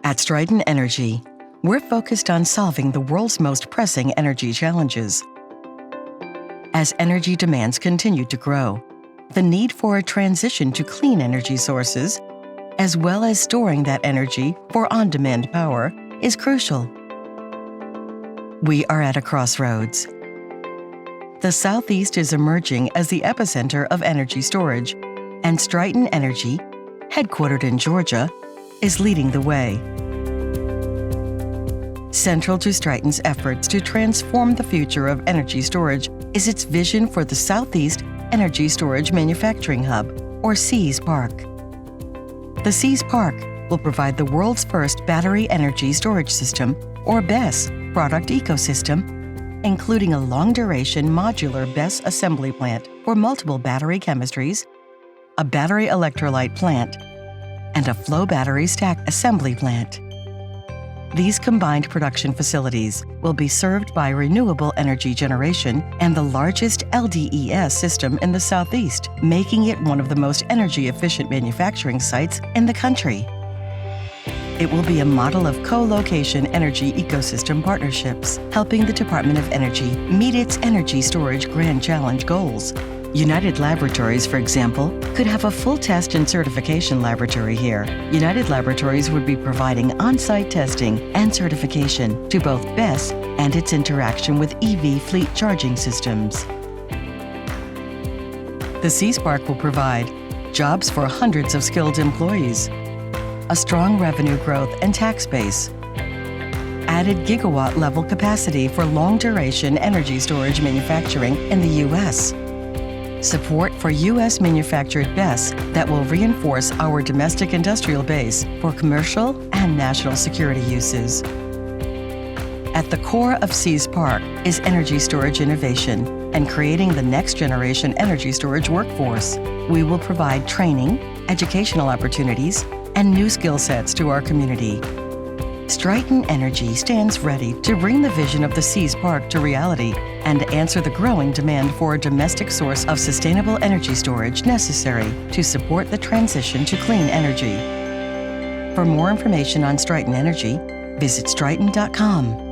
At Stryten Energy, we're focused on solving the world's most pressing energy challenges. As energy demands continue to grow, the need for a transition to clean energy sources, as well as storing that energy for on-demand power, is crucial. We are at a crossroads. The Southeast is emerging as the epicenter of energy storage, and Stryten Energy, headquartered in Georgia, is leading the way. Central to Stryten's efforts to transform the future of energy storage is its vision for the Southeast Energy Storage Manufacturing Hub, or SEAS Park. The SEAS Park will provide the world's first battery energy storage system, or BESS, product ecosystem, including a long-duration modular BESS assembly plant for multiple battery chemistries, a battery electrolyte plant, and a flow battery stack assembly plant. These combined production facilities will be served by renewable energy generation and the largest LDES system in the Southeast, making it one of the most energy-efficient manufacturing sites in the country. It will be a model of co-location energy ecosystem partnerships, helping the Department of Energy meet its energy storage grand challenge goals. United Laboratories, for example, could have a full test and certification laboratory here. United Laboratories would be providing on-site testing and certification to both BESS and its interaction with EV fleet charging systems. The SEAS Park will provide jobs for hundreds of skilled employees, a strong revenue growth and tax base, added gigawatt-level capacity for long-duration energy storage manufacturing in the U.S., support for U.S.-manufactured BESS that will reinforce our domestic industrial base for commercial and national security uses. At the core of SEAS Park is energy storage innovation and creating the next-generation energy storage workforce. We will provide training, educational opportunities, and new skill sets to our community. Stryten Energy stands ready to bring the vision of the SEAS Park to reality and answer the growing demand for a domestic source of sustainable energy storage necessary to support the transition to clean energy. For more information on Stryten Energy, visit Stryten.com.